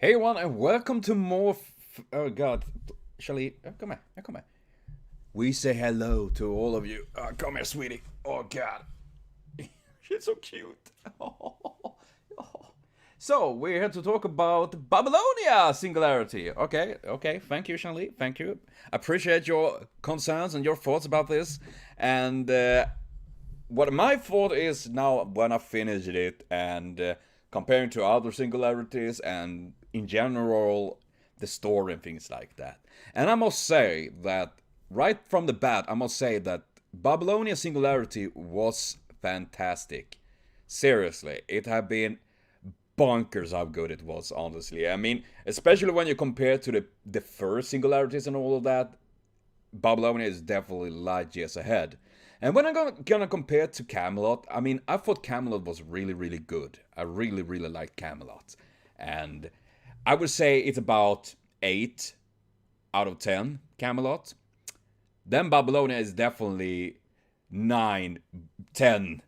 Hey everyone, and welcome to more. Oh God, Charlie, come here, come here. We say hello to all of you. Come here, sweetie. Oh God, she's so cute. So we're here to talk about Babylonia Singularity. Okay. Thank you, Charlie. Thank you. Appreciate your concerns and your thoughts about this. And what my thought is now when I finished it and comparing to other singularities and in general the story and things like that. And I must say that right from the bat, I must say that Babylonia Singularity was fantastic. Seriously, it had been bonkers how good it was, honestly. I mean, especially when you compare to the first singularities and all of that, Babylonia is definitely light years ahead. And when I'm gonna compare to Camelot, I mean, I thought Camelot was really, really good. I really, really liked Camelot. And I would say it's about 8 out of 10, Camelot. Then Babylonia is definitely 9, 10,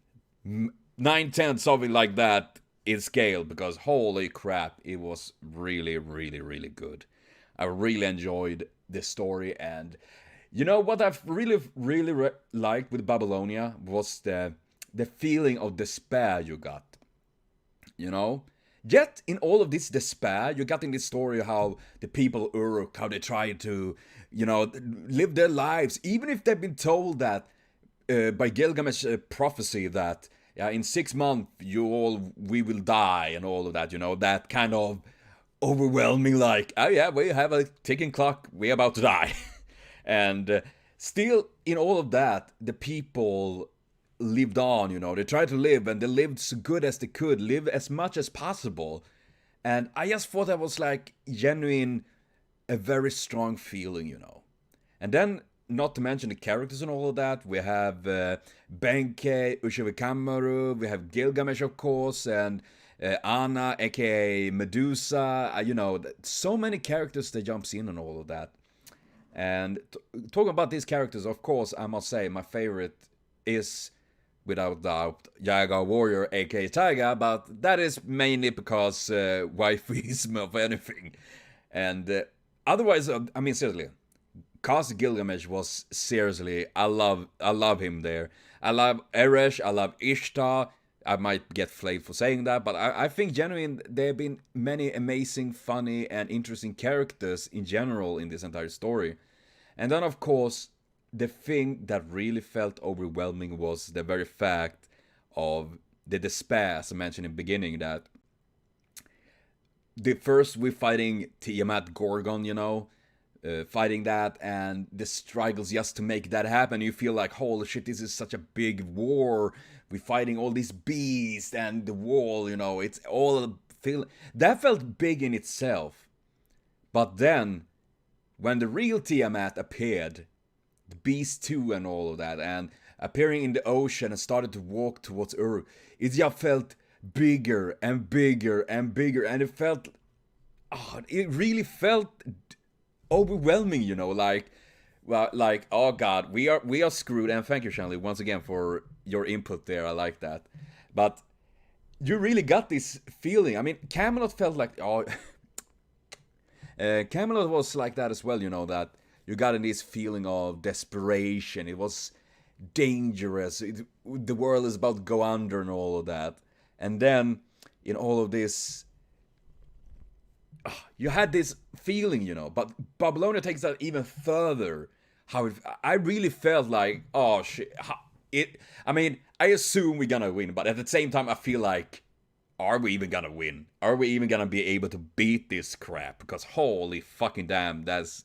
9, 10, something like that in scale, because holy crap, it was really, really, really good. I really enjoyed the story, and you know what I've really liked with Babylonia was the feeling of despair you got. You know, yet in all of this despair, you got in this story how the people Uruk, how they try to, live their lives, even if they've been told that by Gilgamesh prophecy that yeah, in 6 months we will die and all of that. You know, that kind of overwhelming, like, oh yeah, we have a ticking clock, we're about to die. And still in all of that the people lived on. They tried to live, and they lived so good as they could, live as much as possible. And I just thought that was like genuine, a very strong feeling. And then, not to mention the characters and all of that, we have Benke Ushivakamaru, we have Gilgamesh, of course, and Anna, aka Medusa. So many characters that jumps in and all of that. And talking about these characters, of course, I must say my favorite is, without doubt, Yaga Warrior, aka Taiga, but that is mainly because wifeism of anything. And otherwise, I mean, seriously, Cast Gilgamesh was seriously, I love him there. I love Eresh, I love Ishtar. I might get flayed for saying that, but I think genuinely there have been many amazing, funny, and interesting characters in general in this entire story. And then, of course, the thing that really felt overwhelming was the very fact of the despair, as I mentioned in the beginning, that the first we're fighting Tiamat Gorgon, fighting that, and the struggles just to make that happen. You feel like, holy shit, this is such a big war. We're fighting all these beasts and the wall, it's all that felt big in itself. But then, when the real Tiamat appeared, the beast too and all of that, and appearing in the ocean and started to walk towards Ur, it just felt bigger and bigger and bigger, and it really felt overwhelming, like, well, like, oh god, we are screwed. And thank you, Shanley, once again for your input there. I like that. But you really got this feeling. I mean, Camelot felt like, oh, Camelot was like that as well. That you got in this feeling of desperation. It was dangerous. The world is about to go under and all of that. And then in all of this, you had this feeling, but Babylonia takes that even further. I really felt like, oh shit, I mean, I assume we're gonna win, but at the same time, I feel like, are we even gonna win? Are we even gonna be able to beat this crap? Because holy fucking damn, that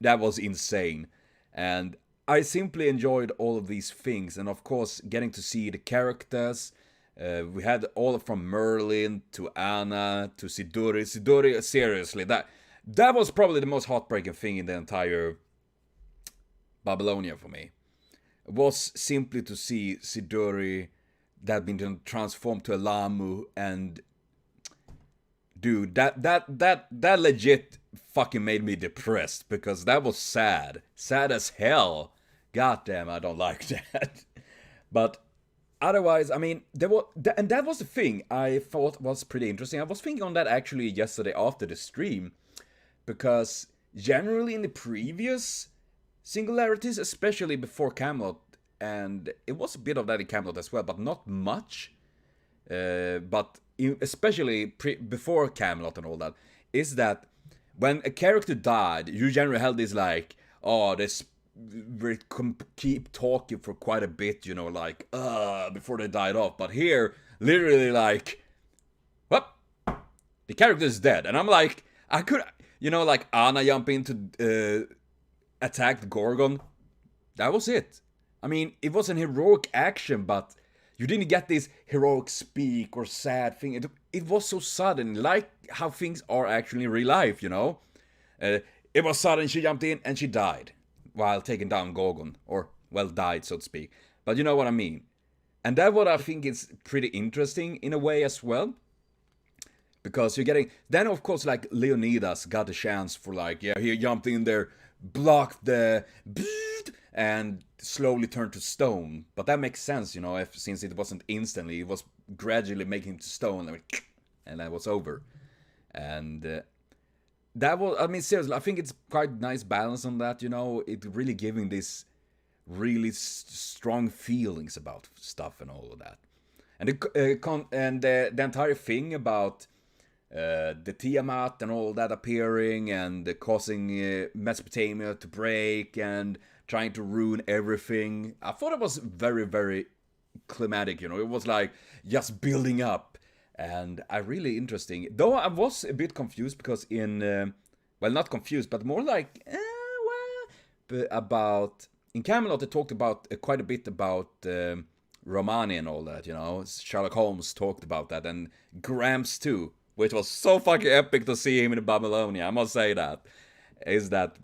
was insane. And I simply enjoyed all of these things, and of course, getting to see the characters. We had all from Merlin to Anna to Siduri. Siduri, seriously, that was probably the most heartbreaking thing in the entire Babylonia for me. It was simply to see Siduri that had been transformed to a Lamu, and dude, that legit fucking made me depressed, because that was sad as hell. God damn, I don't like that. But otherwise, I mean, and that was the thing I thought was pretty interesting. I was thinking on that actually yesterday after the stream, because generally in the previous Singularities, especially before Camelot, and it was a bit of that in Camelot as well, but not much. Especially before Camelot and all that, is that when a character died, you generally held this like, oh, this keep talking for quite a bit, you know, like, before they died off. But here, literally, like, what? The character is dead, and I'm like, I could, you know, like Anna jump into attack the Gorgon. That was it. I mean, it was an heroic action, but you didn't get this heroic speak or sad thing. It was so sudden, like how things are actually in real life, you know? It was sudden, she jumped in and she died while taking down Gorgon. Or, well, died, so to speak. But you know what I mean. And that's what I think is pretty interesting in a way as well. Because you're getting... Then, of course, like, Leonidas got a chance for, like, yeah, he jumped in there, blocked the... and slowly turned to stone. But that makes sense, you know, since it wasn't instantly, it was gradually making him to stone, and that was over. And that was, I mean, seriously, I think it's quite nice balance on that, you know, it really giving this really strong feelings about stuff and all of that. And the entire thing about the Tiamat and all that appearing and causing Mesopotamia to break and trying to ruin everything. I thought it was very, very climatic, you know. It was like just building up. And really interesting. Though I was a bit confused because in... well, not confused, but more like... about... In Camelot, they talked about quite a bit about Romani and all that, you know. Sherlock Holmes talked about that. And Gramps too. Which was so fucking epic to see him in Babylonia. I must say that. Is that...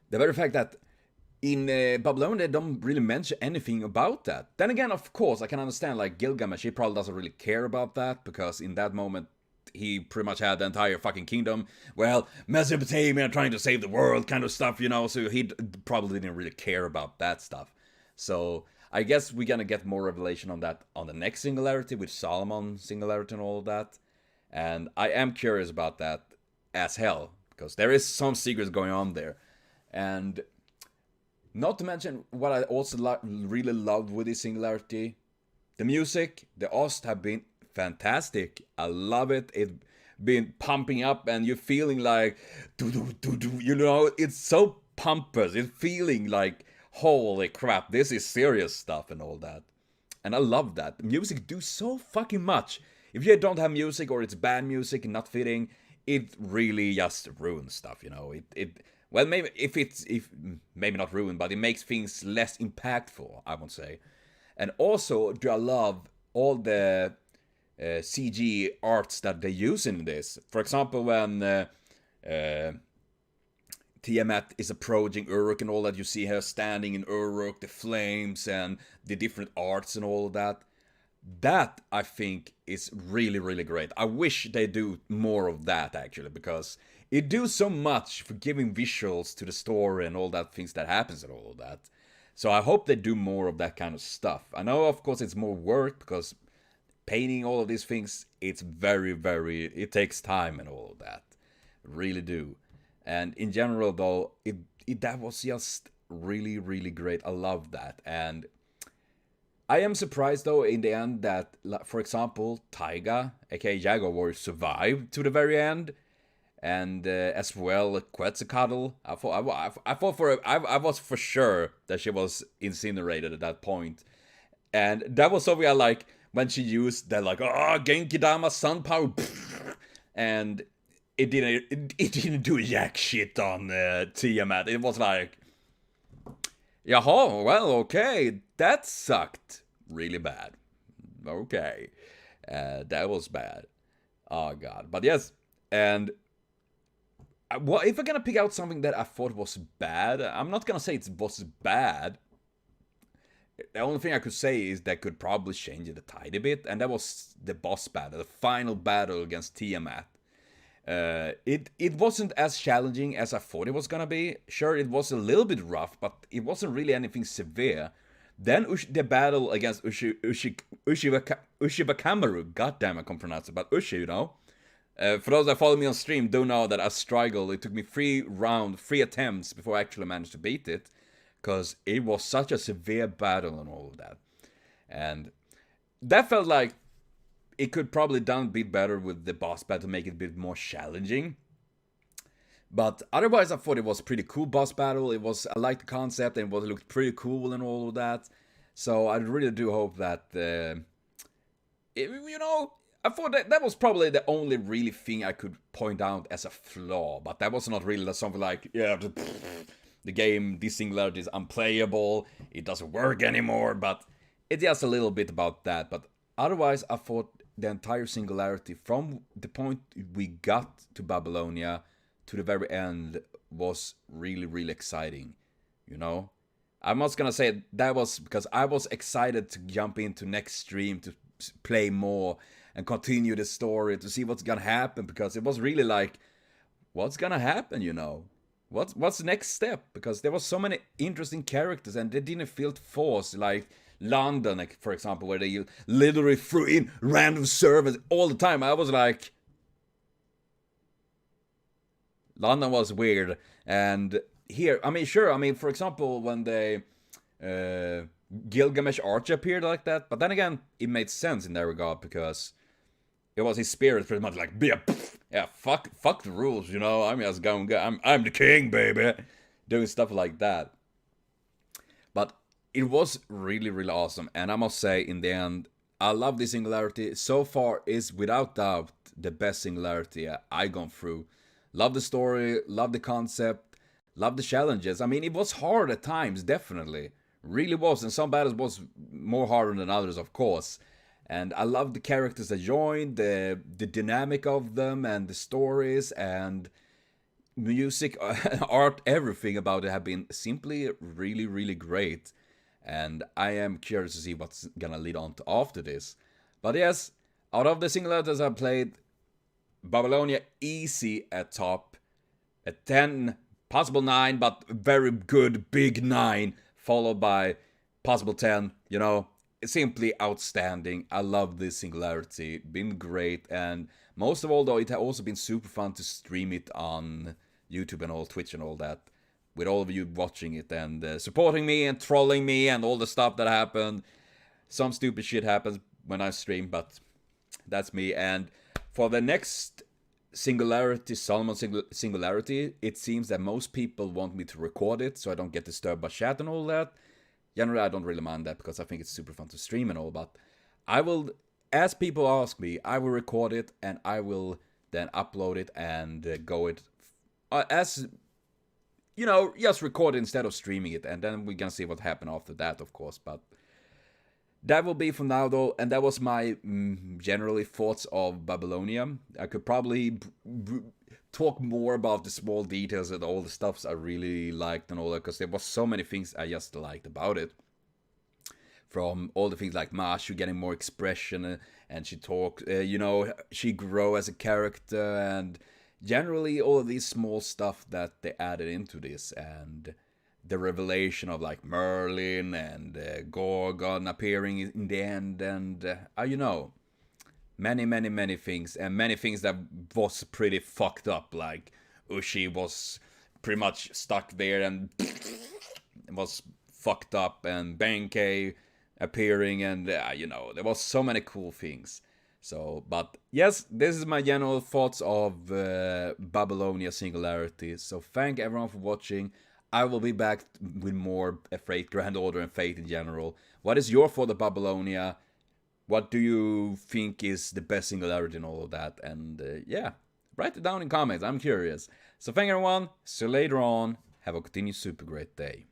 The very fact that in Babylonia, they don't really mention anything about that. Then again, of course, I can understand, like, Gilgamesh, he probably doesn't really care about that, because in that moment, he pretty much had the entire fucking kingdom. Well, Mesopotamia trying to save the world kind of stuff, you know, so he probably didn't really care about that stuff. So, I guess we're gonna get more revelation on that on the next Singularity, with Solomon Singularity and all of that. And I am curious about that as hell, because there is some secrets going on there. And... not to mention what I also really loved with this Singularity. The music, the OST have been fantastic. I love it. It's been pumping up and you're feeling like... you know, it's so pompous. It's feeling like, holy crap, this is serious stuff and all that. And I love that. The music do so fucking much. If you don't have music or it's bad music and not fitting, it really just ruins stuff, you know. Well, maybe maybe not ruined, but it makes things less impactful, I would say. And also, do I love all the CG arts that they use in this. For example, when Tiamat is approaching Uruk and all that, you see her standing in Uruk, the flames and the different arts and all of that. That, I think, is really, really great. I wish they do more of that, actually, because... it do so much for giving visuals to the story and all that things that happens and all of that. So I hope they do more of that kind of stuff. I know, of course, it's more work because painting all of these things, it's very, very... it takes time and all of that. Really do. And in general, though, that was just really, really great. I love that. And I am surprised, though, in the end that, for example, Taiga, aka Jaguar Warrior, survived to the very end. And as well, Quetzalcoatl. I was for sure that she was incinerated at that point. And that was something I like when she used that, like, Genki Dama sun power, and it didn't do jack shit on Tiamat. It was like, yaha, well, okay, that sucked really bad. Okay, that was bad. Oh god, but yes, and. Well, if I'm gonna pick out something that I thought was bad, I'm not gonna say it was bad. The only thing I could say is that could probably change it a tiny bit, and that was the boss battle, the final battle against Tiamat. It wasn't as challenging as I thought it was gonna be. Sure, it was a little bit rough, but it wasn't really anything severe. Then the battle against Ushibakamaru. God damn, I can't pronounce it, but Ushi, you know. For those that follow me on stream, do know that I struggled. It took me 3 attempts before I actually managed to beat it, because it was such a severe battle and all of that. And that felt like it could probably done a bit better with the boss battle to make it a bit more challenging. But otherwise, I thought it was a pretty cool boss battle. I liked the concept, and it looked pretty cool and all of that. So I really do hope that, you know, I thought that was probably the only really thing I could point out as a flaw. But that was not really something like, yeah, the game, this Singularity is unplayable, it doesn't work anymore. But it's just a little bit about that. But otherwise, I thought the entire Singularity, from the point we got to Babylonia to the very end, was really, really exciting, you know? I'm not gonna say that was because I was excited to jump into next stream to play more and continue the story to see what's gonna happen, because it was really like, what's gonna happen, you know? What's the next step? Because there was so many interesting characters and they didn't feel forced, like London, for example, where they literally threw in random servers all the time. I was like, London was weird. And here, I mean, sure, I mean, for example, when they Gilgamesh Arch appeared like that, but then again, it made sense in that regard, because it was his spirit pretty much like, yeah, fuck the rules, you know, I'm just going, I'm the king, baby, doing stuff like that. But it was really, really awesome, and I must say, in the end, I love this Singularity. So far, is without doubt the best Singularity I gone through. Love the story, love the concept, love the challenges. I mean, it was hard at times, definitely. Really was, and some battles was more harder than others, of course. And I love the characters that joined, the dynamic of them, and the stories, and music, art, everything about it have been simply really, really great. And I am curious to see what's gonna lead on to after this. But yes, out of the Singularities I've played, Babylonia easy at top, at 10, possible 9, but very good big 9, followed by possible 10, you know, simply outstanding. I love this Singularity, been great, and most of all though, it has also been super fun to stream it on YouTube and all, Twitch and all that, with all of you watching it and supporting me and trolling me and all the stuff that happened. Some stupid shit happens when I stream, but that's me. And for the next Singularity, Solomon Singularity, it seems that most people want me to record it so I don't get disturbed by chat and all that. Generally, I don't really mind that because I think it's super fun to stream and all, but I will, as people ask me, I will record it and I will then upload it and go it as, you know, just record it instead of streaming it, and then we can see what happens after that, of course. But that will be for now, though, and that was my generally thoughts of Babylonia. I could probably talk more about the small details and all the stuffs I really liked and all that, because there was so many things I just liked about it. From all the things like Mashu getting more expression, and she talked, you know, she grow as a character, and generally all of these small stuff that they added into this, and the revelation of like Merlin and Gorgon appearing in the end, and you know, many things, and many things that was pretty fucked up, like Ushi was pretty much stuck there and was fucked up, and Benkei appearing, and you know, there was so many cool things. So, but yes, this is my general thoughts of Babylonia Singularity. So thank everyone for watching. I will be back with more Fate, Grand Order, and Fate in general. What is your thought of Babylonia? What do you think is the best Singularity and all of that? And yeah, write it down in comments. I'm curious. So thank everyone. See you later on. Have a continued super great day.